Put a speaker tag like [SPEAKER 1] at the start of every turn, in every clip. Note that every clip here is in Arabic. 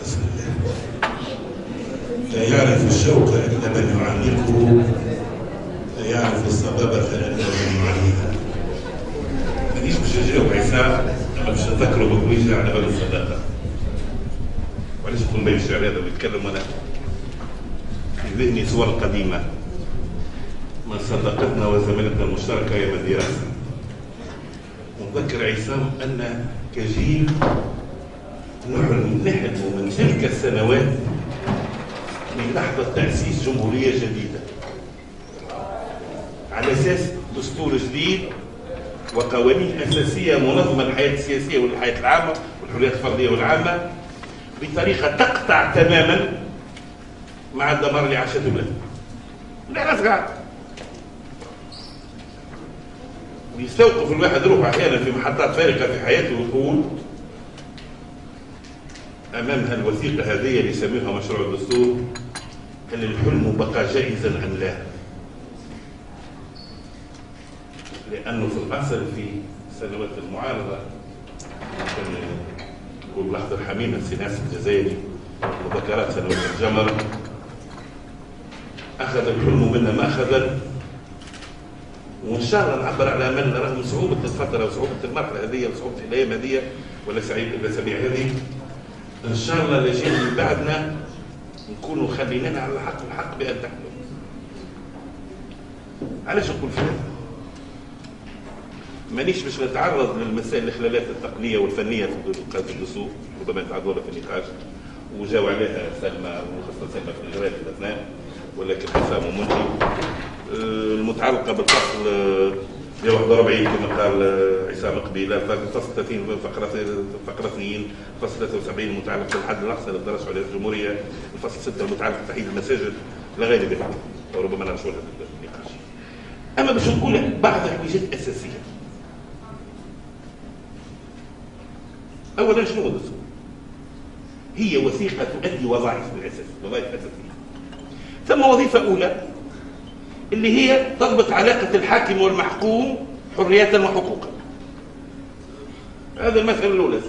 [SPEAKER 1] بسم الله. لا يعرف الشوق إلا من يعانقه، لا يعرف الصبابة إلا من يعانيها. مانيش باش نجاوب عصام، أنا باش نذكره بكويجة على بال الصداقة. وعلاش يكون بين الشعر هذا ويتكلم وأنا في ذهني صور قديمة من صداقتنا وزميلتنا المشتركة أيام الدراسة. ونذكر عصام أن كجيل نحلم من تلك السنوات من لحظة تأسيس جمهورية جديدة على أساس دستور جديد وقوانين أساسية منظمة للحياة السياسية والحياة العامة والحريات الفردية والعامة بطريقة تقطع تماما مع الدمار اللي عاشته بلادنا. لا صغار بيستوقف الواحد روحه أحيانا في محطات فارقة في حياته ويقول أمام هالوثيقة هذه اللي يسميها مشروع الدستور هل الحلم بقى جائزا أم لا؟ لأنه في الأصل في سنوات المعارضة كان يقول لحظة الحميمة السيناس الجزائري مذكرات سنوات الجمر أخذ الحلم منا ما أخذ. وإن شاء الله نعبر على أملنا رغم صعوبة الفترة وصعوبة المرحلة هذه وصعوبة الأيام هذه ولا الأسابيع هذه، إن شاء الله الأجيال اللي بعدنا نكونوا خلينا على الحق بأن تحكم. علاش نقول في هذا؟ مانيش باش نتعرض للمسائل الإخلالات التقنية والفنية في الدستور، ربما يتعرضوا لها في النقاش وجاوا عليها سلمى وخاصة سلمى في الإجراءات في الأثناء ولكن حسام ومنتي المتعلقة بالفصل 141 كما قال عصام قبيله، فصل 30 فقرة 2 فصل 73 المتعلق بالحد الأقصى للدرجة على الجمهورية، الفصل 6 المتعلق بتحديد المساجد إلى غير ذلك، وربما نرجعوا لها في النقاش. أما باش نقول بعض الحويجات أساسية. أولا شنو هو الدستور؟ هي وثيقة تؤدي وظائف بالأساس، وظائف أساسية. ثم وظيفة أولى اللي هي تضبط علاقة الحاكم والمحكوم حرية وحقوقا. هذا المسألة الأولى.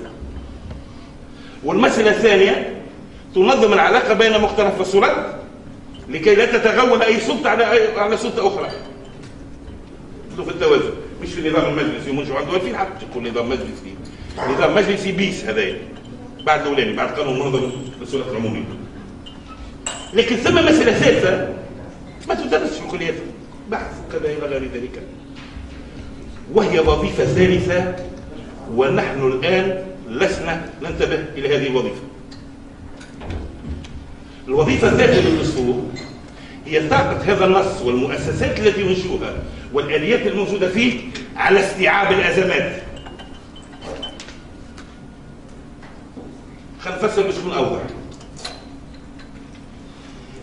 [SPEAKER 1] والمسألة الثانية تنظم العلاقة بين مختلف السلطات لكي لا تتغول أي سلطة على سلطة أخرى. في التوازن، مش في النظام المجلسي ومنشأ عنده في الحق تقول نظام مجلسي، نظام مجلسي بيس هذايا بعد الأولاني بعد قانون منظم للسلطات العمومية. لكن ثم مسألة ثالثة ما تدرسش في الكليات بحث وكذا الى غير ذلك، وهي وظيفه ثالثه ونحن الان لسنا ننتبه الى هذه الوظيفه. الوظيفه الثالثه للدستور هي طاقه هذا النص والمؤسسات التي ينشئها والاليات الموجوده فيه على استيعاب الازمات. خلينا نفسر باش نكون اوضح.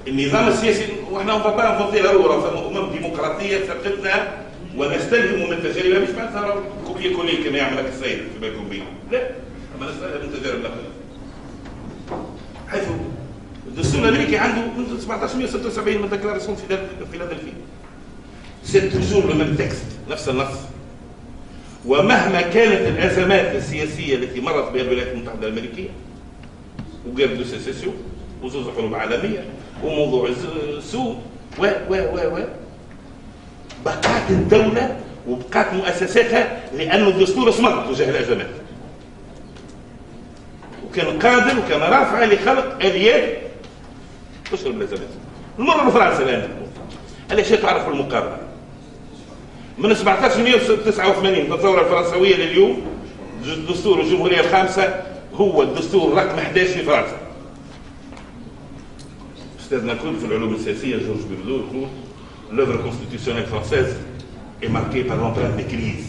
[SPEAKER 1] النظام السياسي واحنا نفضل ضروره امم ديمقراطيه سبقتنا ونستلهم من تجاربها، مش معناتها كوبيه كليه كما يعمل لك السيد في بالكم به، لا، اما نستلهم من تجارب الاخرين. حيث الدستور الامريكي عنده من 1776 من ديكلاراسيون فيلادلفيا. سيت توجور لو ميم تكست، نفس النص. ومهما كانت الازمات السياسيه التي مرت بها الولايات المتحده الامريكيه وغير دو سيسيسيون وزوز حروب عالميه وموضوع السوء بقات الدولة وبقات مؤسساتها لأن الدستور صمد تجاه الأزمات وكان قادر وكان رافع لخلق آليات تشغل بالأزمات. المرة لفرنسا الآن علاش تعرف بالمقارنة من 1789 الثورة الفرنسوية لليوم دستور الجمهورية الخامسة هو الدستور رقم 11 في فرنسا. أستاذنا الكل في العلوم السياسية جورج بيبلو يقول l'œuvre constitutionnelle française est marquée par l'empreinte des crises.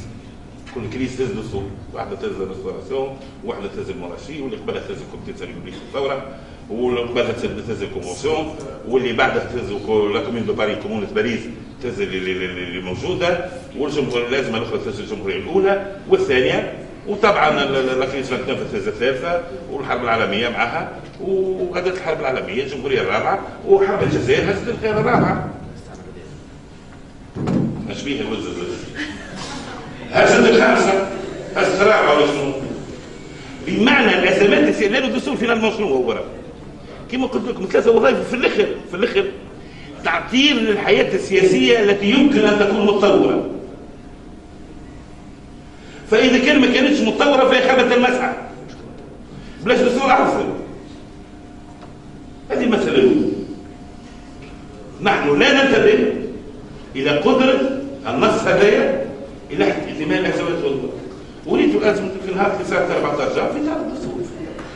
[SPEAKER 1] كل كريز تهز دستور، واحدة تهز الريستوراسيون، واحدة تهز المونارشي، واللي قبلها تهز الكوميتي الريبوبليك الثورة، واللي قبلها تهز الكونفونسيون، واللي بعدها تهز لا كومين دو باريس كومونة باريس تهز اللي موجودة، والجمهورية اللازمة الأخرى تهز الجمهورية الأولى والثانية، وطبعا لا كريز 29 تهز الثالثة، والحرب العالمية معها، وغدت الحرب العالمية الجمهورية الرابعة، وحرب الجزائر هزت الخيار الرابعة. أشبيه الوزن هزت الخامسة هزت الرابعة ولا شنو؟ بمعنى الازمات السياسيه لا الدستور في المشروع هو كما قلت لكم 3 وظائف في الاخر تعطيل للحياه السياسيه التي يمكن ان تكون متطوره. فاذا كان ما كانتش متطوره فهي خابت المسعى بلاش دستور احسن. هذه المساله الاولى. نحن لا ننتبه الى قدره النص هذايا الى احتمال الازمات والظروف. اريد الازمه في نهار 14 جاء في تعرض الدستور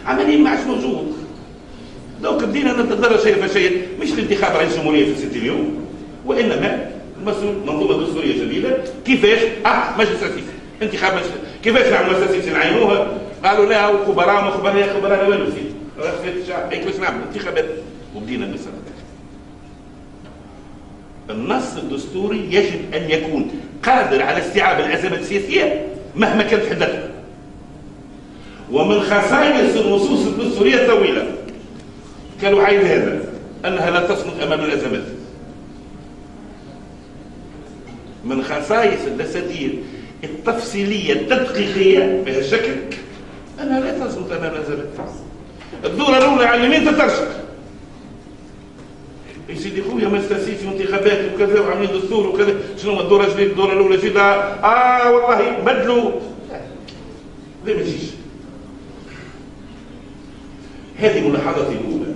[SPEAKER 1] عمليا ما عادش موجود. لو بدينا نتدرج شيء فشيء، مش الانتخاب رئيس الجمهوريه في 60 يوم، وانما المسؤول منظومه دستوريه جديده. كيفاش؟ مجلس تاسيسي، انتخاب مجلس. كيفاش نعملوا مجلس تاسيسي نعينوها؟ قالوا لا وخبراء ما خبراء لا والو فيه. رفضت الشعب، كيفاش نعملوا انتخابات؟ وبدينا المساله. النص الدستوري يجب ان يكون قادر على استيعاب الازمات السياسيه مهما كانت حدتها. ومن خصائص النصوص الدستوريه الطويله كانوا عايز هذا انها لا تصمد امام الازمات. من خصائص الدساتير التفصيليه التدقيقيه بهذا الشكل انها لا تصمد امام الازمات. الدوره الاولى على اليمين تترشح يا سيدي خويا ما استاسيس وانتخابات وكذا وعاملين دستور وكذا. شنو الدوره الجديده؟ الدوره الاولى جديده والله بدلوا. لا ما تجيش. هذه ملاحظتي الاولى.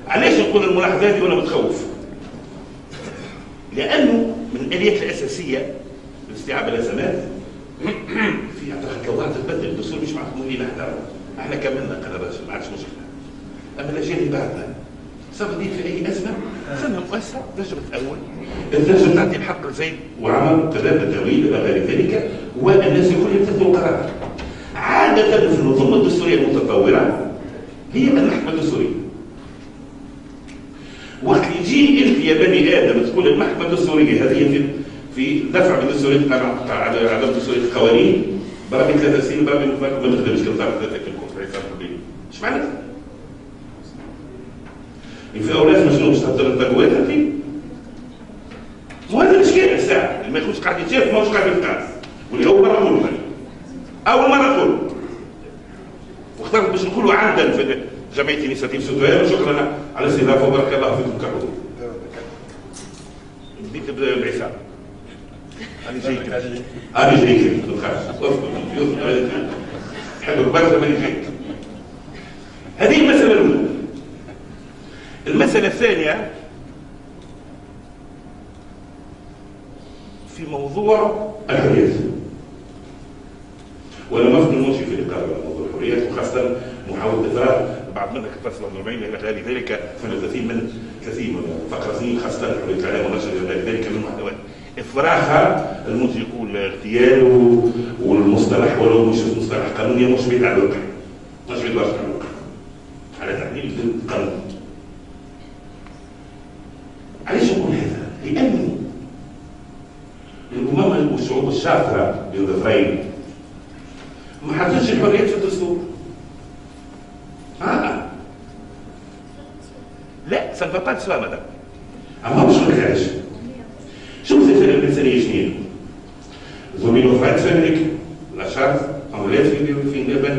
[SPEAKER 1] علاش نقول الملاحظه هذه وانا متخوف؟ لانه من الاليات الاساسيه لاستيعاب الازمات في اعتقد لو تبدل الدستور مش معقولين احنا كملنا قرارات ما عادش مشكله. اما الاجيال اللي بعدنا سوف ندير في اي ازمه سنه مؤسسه تنجم تاول، تنجم تعطي الحق لزيد وعمر كذا طويل الى غير ذلك، والناس الكل يتخذوا قرار. عاده في النظم الدستوريه المتطوره هي المحكمه الدستوريه. وقت يجي انت يا بني ادم تقول المحكمه الدستوريه هذه في دفع بالدستوريه على عدم دستوريه القوانين برامج 3 سنين برامج ما تخدمش كم تعرف 3 كلكم في حساب الدين. ايش معناتها؟ في اولاد مشنو باش تحط التقويات هذه؟ وهذا الاشكال الساعه اللي ما يكونش قاعد يتشاف ماهوش قاعد يتقاس. واللي اول مره نقول اول مره نقول واخترت باش نقولوا عمدا في جمعيه انيسياتيف سيتويان. وشكرا على الاستضافه وبارك الله فيكم كحضور. بديت بالعصام. انا جايك انا جايك ما تخافش حلو برشا ماني جايك. هذه المساله الاولى. المساله الثانيه في موضوع الحريات. وانا ما نمشي في اطار موضوع الحريات وخاصه محاوله افراغ بعض منك تصل 40 الى غير ذلك 30 من فقره 2 خاصه حريه الاعلام والنشر الى غير ذلك من المحتويات. افراغها المنتج يقول اغتيال والمصطلح ولو مش مصطلح قانوني مش بعيد على الواقع. مش بعيد على الواقع. على تعديل القانون. علاش نقول هذا؟ لأن الأمم والشعوب الشاطرة بين ظفرين ما حطتش الحريات في الدستور. لا سان با سوا مدام. أما مش نكاش. شوف الفرق الإنسانية شنو؟ زميل وفاة فاميليك لا شارت أولاد في إنجلترا.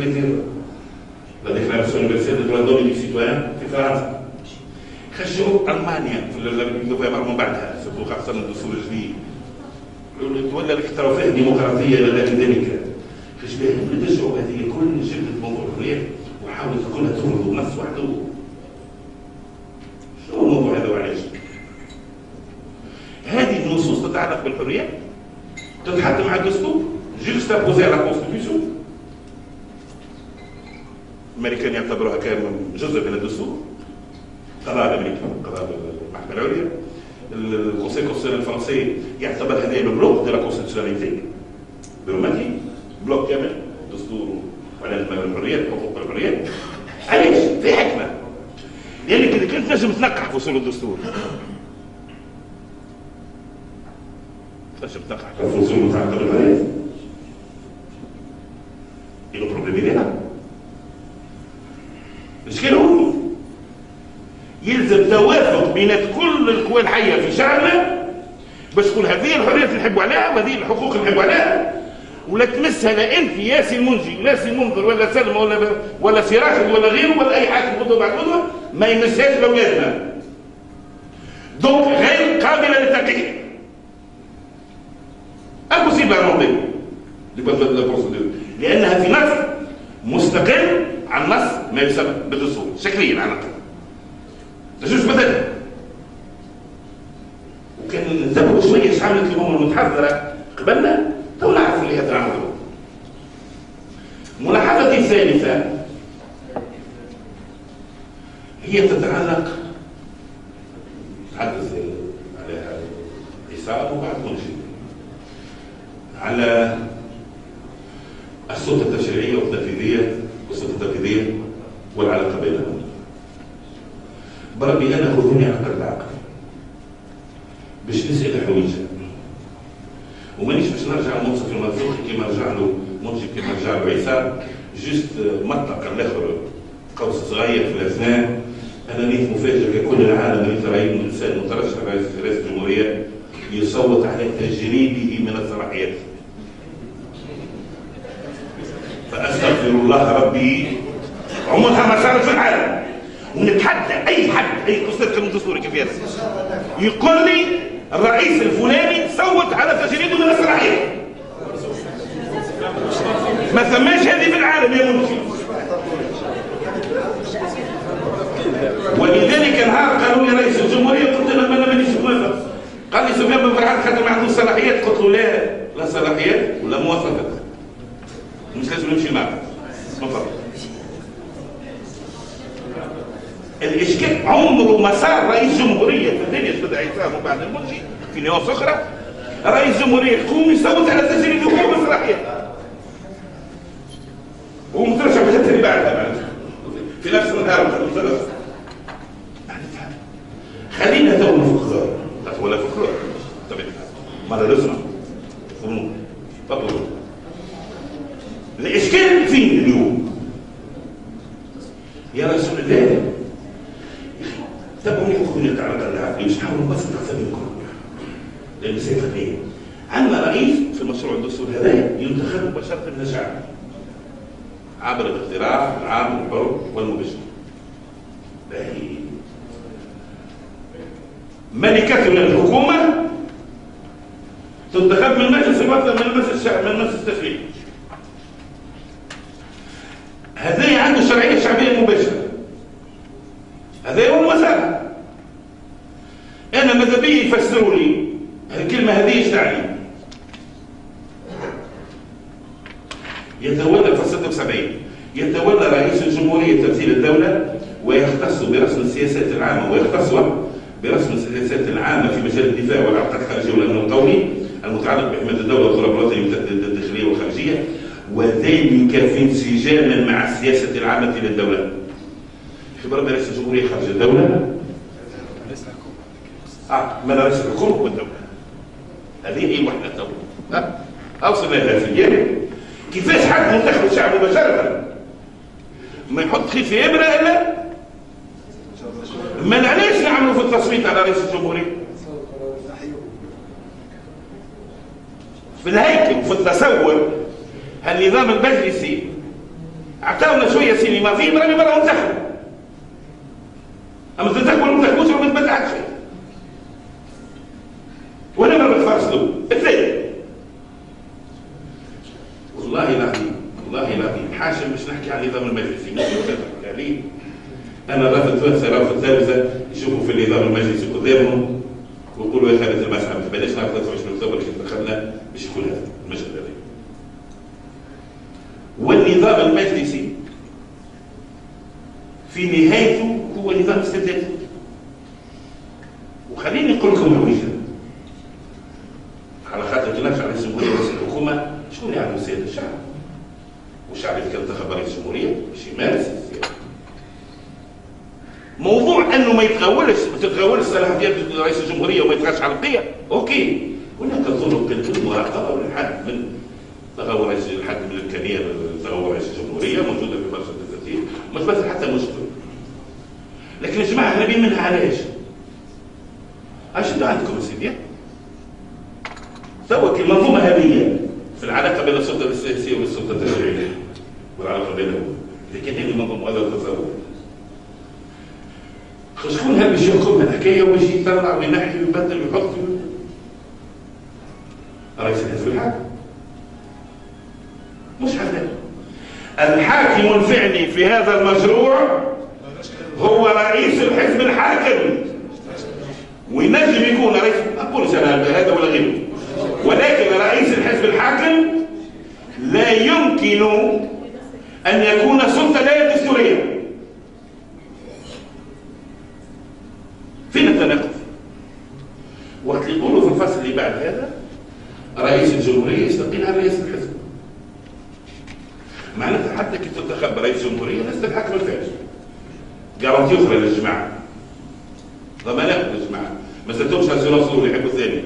[SPEAKER 1] لا ديكلاراسيون يونيفرسيل دو دروا دوم دي سيتويان في فرنسا. خشوا المانيا في نوفمبر من بعدها خاصه الدستور الجديد تولى الاحترافيه الديمقراطيه الى غير ذلك. خش بها كل الشعوب هذه كل جبدت موضوع الحريات وحاولت كلها تفرض نص وحده. شنو الموضوع هذا وعلاش؟ هذه النصوص تتعلق بالحريات تتحط مع الدستور جوست ابوزي على كونستيتيوشن. الامريكان يعتبروها جزء من الدستور. قضاء الامريكي قضاء المحكمه العليا. الكونسي كونستيتيونيل الفرنسي يعتبر هذا لو بلوك دو لا كونستيتيوناليتي برمتي بلوك كامل دستور وعلى الحريات حقوق الحريات. علاش؟ في حكمه. لانك اذا كنت تنجم تنقح في اصول الدستور تنجم تنقح في اصول متعلقه بالحريات. إلو بروبليم هنا. الاشكال هو يلزم توافق بين كل القوى الحيه في شعبنا باش تكون هذه الحريات اللي نحبوا عليها وهذه الحقوق اللي نحبوا عليها ولا تمسها لا انت ياسي المنجي ولا سي المنذر ولا سلمى ولا سي راشد ولا غيره ولا اي حاكم غدوه بعد غدوه ما يمسهاش لاولادنا. دونك غير قابله للتغيير. امبوسيبل الموضوع لانها في نص مستقل عن نص ما يسمى بالدستور شكليا على الاقل. تجوز مثلا وكان نتبعوا شويه ايش عملت الامم المتحضره قبلنا تو نعرفوا اللي هذا العمل. ملاحظتي الثالثه هي تتعلق تحدث على حساب وبعد منشئ على السلطه التشريعيه والتنفيذيه والعلاقه بينهم. بربي انا خذوني على قدر العقل باش نسال حويجه ومانيش باش نرجع لمنصف المنذر كيما رجع له منجي كيما رجع له عيسى جست مطلق الاخر قوس صغير في الاثناء. انا نيت مفاجاه ككل العالم اللي رايت انسان مترشح رئيس الجمهوريه يصوت على تجريده من الصلاحيات. فاستغفر الله ربي عمرها ما صارت في العالم. ونتحدى اي حد اي استاذ قانون دستوري كيف يقول لي الرئيس الفلاني صوت على تجريده من الصلاحيات. ما ثماش هذه في العالم يا منشي. ولذلك نهار قالوا لي رئيس الجمهوريه قلت له انا مانيش موافق. قال لي سفيان بن فرحان خاطر ما عندوش صلاحيات. قلت له لا صلاحيات ولا موافقه مش لازم نمشي معك. الاشكال عمره ما صار رئيس جمهوريه في الدنيا استاذ عصام وبعد المنشي في نواف اخرى رئيس جمهوريه يقوم يصوت على تسجيل الحكومه بالصلاحيات. هو مترشح بالحته اللي بعدها في نفس النهار خلينا تو نفخر ولا فخر طبيعي ماذا نسمع تفضلوا. الاشكال فين اليوم يا رسول الله؟ تابعوني وخذوني على العقل مش نحاول نبسط حسابكم لان سيفقين. عندنا رئيس في المشروع الدستور هذا ينتخب مباشره من الشعب عبر الاقتراع العام الحر والمباشر. ملكة من الحكومة تنتخب من مجلس الوطن من مجلس الشعب من مجلس التشريع. هذا عنده الشرعية الشعبية المباشرة. هذا هو المسألة. أنا ماذا بي يفسروا لي الكلمة هذه ايش تعني؟ يتولى في 76 يتولى رئيس الجمهورية تمثيل الدولة ويختص برسم السياسات العامة برسم السياسات العامة في مجال الدفاع والعلاقات الخارجية والأمن القومي المتعلق بحماية الدولة والقرارات الوطنية الداخلية والخارجية وذلك في انسجام مع السياسة العامة للدولة. خبر رئيس الجمهورية خارج الدولة من رئيس الحكومة والدولة. هذه هي وحدة الدولة. أوصل لها في كيفاش حد منتخب الشعب مباشرة ما يحط خيط في إبرة إلا ما علاش نعملوا في التصويت على رئيس الجمهورية في الهيكل وفي التصور. النظام المجلسي اعطاونا شويه سينما فيه برامي برا منتخب. اما تنتخبوا ولا ما تنتخبوش ما تبدعش شيء. ولا ما بتفرصلوا الثاني. والله العظيم حاشا مش نحكي عن النظام المجلسي مش عليه. انا رافض الثالثه يشوفوا في النظام المجلسي قدامهم ويقولوا يا خالد المسعى ما تبلاش نعرف 23 اكتوبر اللي دخلنا باش يكون هذا المشهد هذا. والنظام المجلسي في نهايته هو نظام استبدادي. وخليني نقول لكم هوية على خاطر تناقش رئيس الجمهورية ورئيس الحكومة شكون اللي عنده سيادة الشعب؟ والشعب اللي كان انتخب رئيس الجمهورية باش يمارس السيادة. موضوع انه ما تتغولش صلاحيات رئيس الجمهورية وما يتغاش على القيم اوكي. هناك طرق للمراقبة والحد من تغول رئيس الحد من الامكانيه تغول رئيس الجمهوريه موجوده في برشا الدساتير مش بس حتى مشكل. لكن يا جماعه احنا منها علاش؟ اش عندكم سيدي؟ توا المنظومه هذه في العلاقه بين السلطه قبل هو، لكن هذه منظومة هذا التصور. شكون هذا باش يحكم الحكايه ويجي يطلع وينحي ويبدل ويحط رئيس الحزب الحاكم؟ مش هذا. الحاكم الفعلي في هذا المشروع هو رئيس الحزب الحاكم، وينجم يكون رئيس، أقول هذا ولا غيره، ولكن رئيس الحزب الحاكم لا يمكن أن يكون سلطة لا دستورية. فين التناقض؟ وقت اللي يقولوا في الفصل اللي بعد هذا رئيس الجمهورية يستقيل عن رئيس الحزب، معناتها حتى كي تنتخب رئيس الجمهورية لست الحاكم الفعلي. جارانتي أخرى للجماعة، ضمانات للجماعة، ما زلتهمش هالسيونس اللي يحبوا الثاني.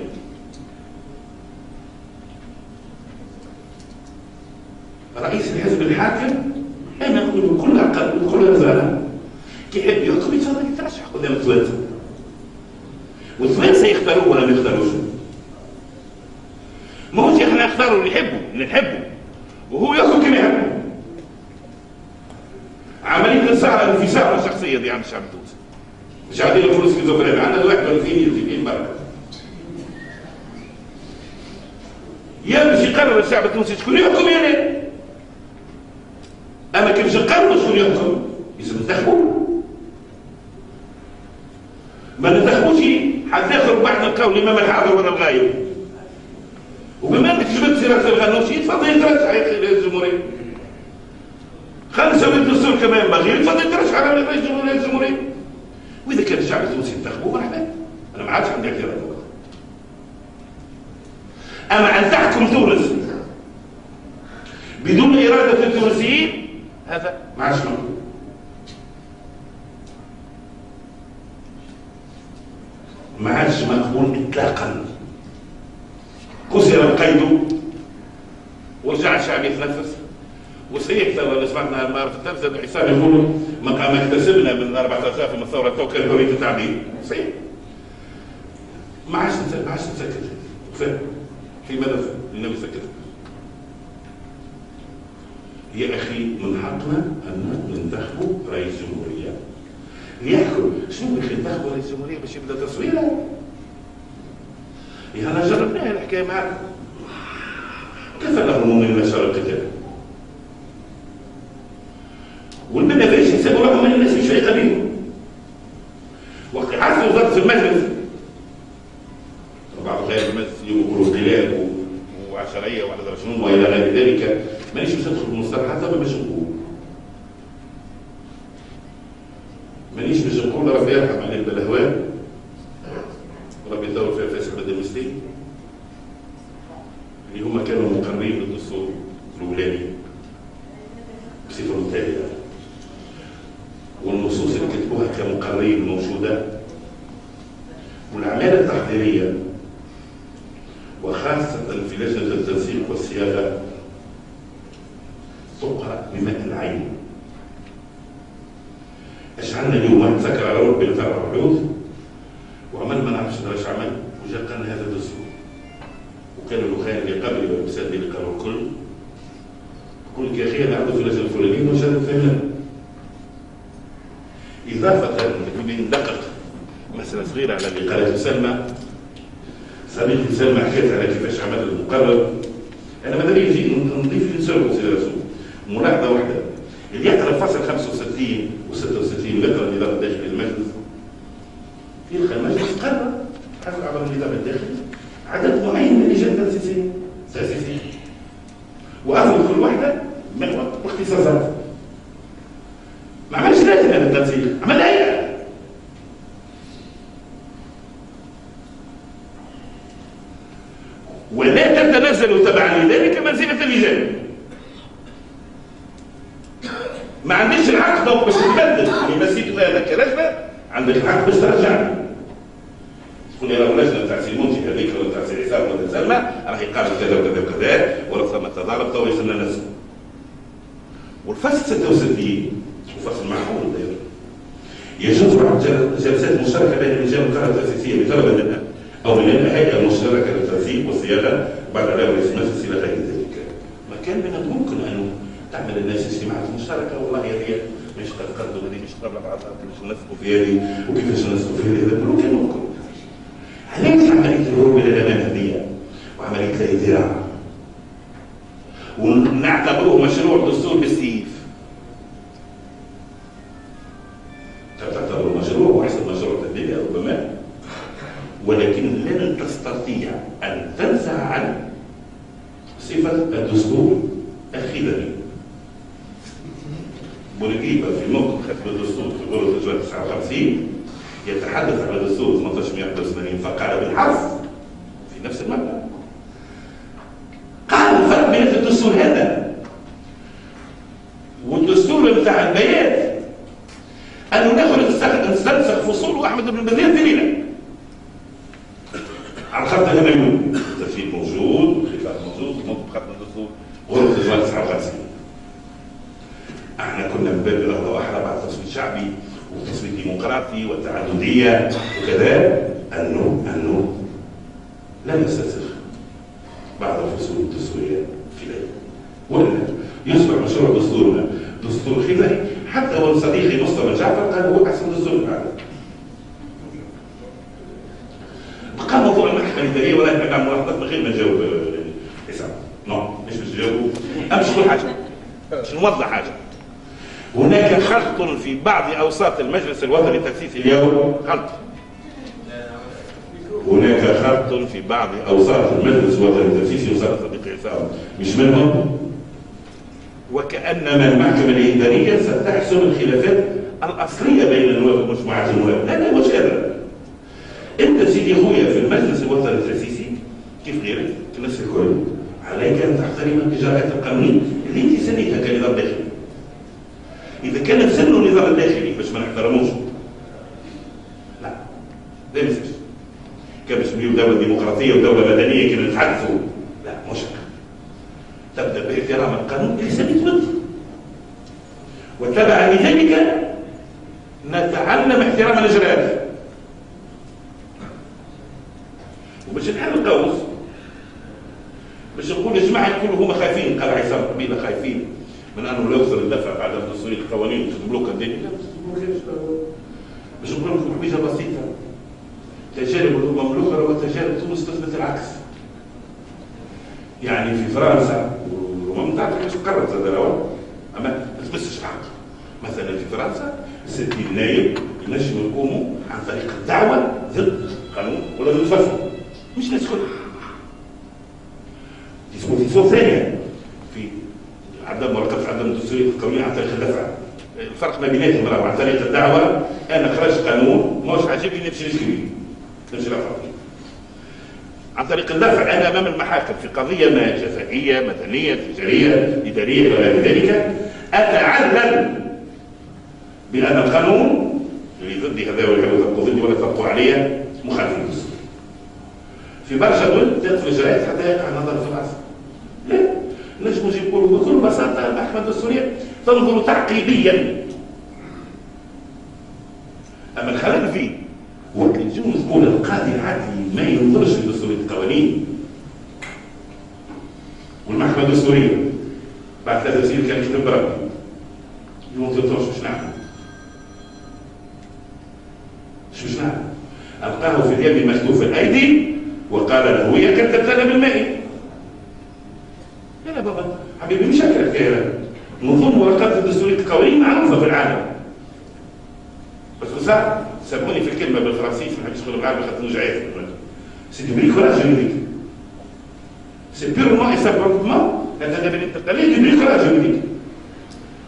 [SPEAKER 1] رئيس الحزب الحاكم أنا أقول بكل عقل وبكل رزانة كي يحب يحكم يتفضل يترشح قدام الثلاثة، والثلاثة يختاروه ولا ما يختاروش. ما هوش احنا نختاروا اللي نحبه وهو يحكم كما يحبه. عملية الانفصال الشخصية دي عند الشعب التونسي. مش عادين نقولوا سكيزوفرينيا، عندنا الواحد ولا فين برا. يا باش يقرر الشعب التونسي شكون يحكم يا لا. اما كيفاش نقرروا شكون يحكم؟ لازم ننتخبوه. ما ننتخبوش حد اخر بعد نلقاو الامام الحاضر ولا الغايب. وبما انك جبت سيرة الغنوشي تفضل يترشح يا اخي رئيس الجمهورية. خلينا نسوي الدستور كما ينبغي، يتفضل يترشح على رئيس الجمهورية. واذا كان الشعب التونسي ينتخبوه مرحبا، انا ما عادش عندي اعتراض. اما ان تحكم تونس بدون اراده التونسيين هذا ما عادش مقبول. ما عادش مقبول اطلاقا. كسر القيد ورجع الشعب يتنفس. وصحيح ترى سمعنا ما في التلفزه حسام يقولوا ما اكتسبنا من 14 من الثوره تو كان حريه التعبير. صحيح. ما عادش نسكت. فاهم؟ في ماذا النبي سكت؟ يا اخي من حقنا ان ننتخبوا رئيس جمهوريه ليحكم. شنو اللي ينتخبوا رئيس جمهوريه باش يبدا تصويره؟ يا انا جربناها الحكايه معكم. كيف لهم من مسار القتال؟ والمنى فايش يحسبوا روحهم من الناس مش فايقه بيهم. وقت عزلوا وزاره المجلس بعض غير المجلس يقولوا انقلاب وعشريه وعلى شنو والى غير ذلك. مانيش باش ندخل في المصطلحات هذا باش نقول. مانيش باش نقول ربي يرحم علينا بالاهوال وربي يدور فيها فاسح بدل المسلمين اللي هما كانوا مقررين بالدستور الاولاني بصفه التاليه، والنصوص اللي كتبوها كمقررين موجوده، والأعمال التحضيرية وخاصة في لجنة التنسيق والصياغة تقرأ بماء العين. اش عندنا اليوم نتذكر على ربي بتاع الحدود وعمل ما نعرفش ايش عمل وجا قالنا هذا الدستور. وكانوا الاخوان اللي قبلي والمساد اللي قالوا الكل يقول لك يا اخي انا عبد في اللجنة الفلانيين وجا فهمنا. إضافة ندقق مسألة صغيرة على اللي قالته سلمى. صديقتي سلمى حكيت على كيفاش عمل المقرر. أنا ماذا بيا نجي نضيف لي سؤال ملاحظة واحدة. اللي يقرأ فصل 65 و66 يقرأ النظام الداخلي للمجلس. يلقى المجلس قرر حسب عبر النظام الداخلي عدد معين من اللجان التأسيسية. وأخذ كل واحدة محور واختصاصات. ما عملش لازم هذا التنسيق، عمل هيئة. ولا تتنزل تبعا لذلك منزلة اللجان. ما عنديش الحق دوك باش تبدل، يمسيك هذا كلجنة عندك الحق باش ترجعني. تقول لي راه لجنة تاع سي منتي هذيك ولا تاع سي عصام ولا سلمى راه يقال كذا وكذا وكذا ولا ثم تضارب تو يصير لنا نسمع. والفصل 66 وفصل معقول داير يجوز جلسات مشتركه بين اللجان القرارات التاسيسيه بطلب منها او من الهيئه المشتركه للتنسيق والصياغه بعد علاوه رئيس المجلس الى غير ذلك. ما كان من الممكن ان تعمل الناس اجتماعات مشتركه، والله هذه مش قد وهذه مش قبل بعضها، كيفاش نسقوا في هذه وكيفاش نسقوا في هذه، هذا كله كان ممكن. علاش عمليه الهروب الى الامام هذه وعمليه الاذراع ونعتبروه مشروع دستور بالسيف؟ تعتبر مشروع وحسب مشروع تدبيري ربما، ولكن لن تستطيع ان تنزع عن صفه الدستور الخدمي. بوليكيبا في موقف كتب الدستور في غرفه الجواب 59 يتحدث على دستور 1881 فقال بالحرف في نفس المبنى. قال الفرق بين الدستور هذا والدستور بتاع البيات انه ناخذ نستنسخ فصول احمد بن بدير دليلا على خط الهموي، التفسير موجود، الخلاف موجود، منطق خط الدستور غرفه الجواب 59. احنا كنا من باب رغبه واحده بعد تصويت شعبي وتصويت ديمقراطي والتعدديه وكذا انه لن نستنسخ بعض الفصول الدستوريه في العلم، ولا يصبح مشروع دستورنا دستور خلافي. حتى وصديقي مصطفى جعفر قال هو احسن دستور في العالم. بقى موضوع المحكمه الاداريه ولا نعمل ملاحظات من غير ما نجاوب حسام. مش نجاوبوا، امشي كل حاجه باش نوضح حاجه. هناك خلط في بعض اوساط المجلس الوطني التاسيسي اليوم، هناك خلط في بعض اوساط المجلس الوطني التاسيسي وزاره صديقي حسام مش منهم، وكانما المحكمه الاداريه ستحسم الخلافات الاصليه بين النواب ومجموعات النواب. لا مش هذا. انت سيدي خويا في المجلس الوطني التاسيسي كيف غيرك كنفس الكل عليك ان تحترم الاجراءات القانونيه اللي انت سنيتها كنظام داخلي. اذا كان سنوا النظام الداخلي باش ما نحترموش، لا ما يصيرش. كان باش نبنيو دوله ديمقراطيه ودوله مدنيه كنا نتحدثوا، لا مش هكا. تبدا باحترام القانون اللي سميت ضده، وتبعا لذلك نتعلم احترام الاجراءات. وباش نحل القوس باش نقول يا جماعه الكل هما خايفين، قال عصام قبيله خايفين من انه لا يوصل الدفع بعد تصويت القوانين وتكتبوا له كدين. باش نقول لكم حويجه بسيطه، تجارب الامم الاخرى وتجارب تونس تثبت العكس. يعني في فرنسا والامم بتاعتك مش قررت هذا الاول، اما ما تمسش الحق. مثلا في فرنسا 60 نايب ينجموا يقوموا عن طريق الدعوه ضد قانون ولا ضد فصل، مش ناس كلها. ديسبوزيسيون ثانيه في عدم ورقه عدم الدستوريه القانونيه عن طريق الدفع. الفرق ما بيناتهم راهو عن طريق الدعوه. انا خرجت قانون مش عاجبني نمشي نشكي نمشي رافع. عن طريق الدفع انا امام المحاكم في قضيه ما جزائيه مدنيه تجاريه اداريه وغير ذلك، اتعلم بان القانون اللي ضدي هذا ولا يطبقوا ضدي ولا يطبقوا عليا مخالف للدستور. في برشا دول تدخل اجراءات حتى يقع النظر في الاصل. لا نجموا نقولوا بكل بساطه المحكمه الدستوريه تنظر تعقيديا. اما الخلل فيه وقت نجم نقول القاضي العادي ما ينظرش في دستوريه القوانين، والمحكمه الدستوريه بعد 3 سنين كان يكتب بربي ما تنظرش. مش نعمل مش نعمل. القاه في اليم مكتوف الايدي وقال له هي كتبت لنا بالماء. لا بابا حبيبي مش هكذا كده. نظم ورقات الدستوريه القوانين معروفه في العالم، بس صح سامحوني في الكلمه بالفرنسيس ما نحبش نقول بالعربي خاطر نرجع عايز. سي دي بريكولاج جوريديك. سي بيرمون اي سامبلومون هذا اللي انت قال دي بريكولاج جوريديك.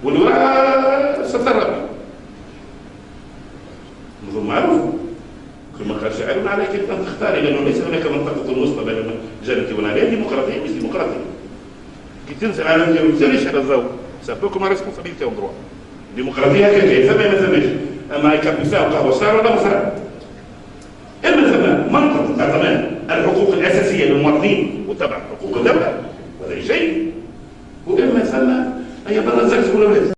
[SPEAKER 1] واللي وراه ستر نظم معروف. كما قال شاعرنا عليك ان تختاري لانه ليس هناك منطقه وسطى بين الجنه والنار. ديمقراطيه مش ديمقراطيه. كي تنزل على الجو ما تنزلش على الضوء سابوكم ريسبونسابيلتي اون دروا. ديمقراطيه هكذا ثم ما ثماش. اما يكبسها وقهوه صار ولا ما صار. اما ثم منطق تاع ضمان الحقوق الاساسيه للمواطنين وتبع حقوق الدوله وهذا شيء، واما ثم هي برا زكس ولا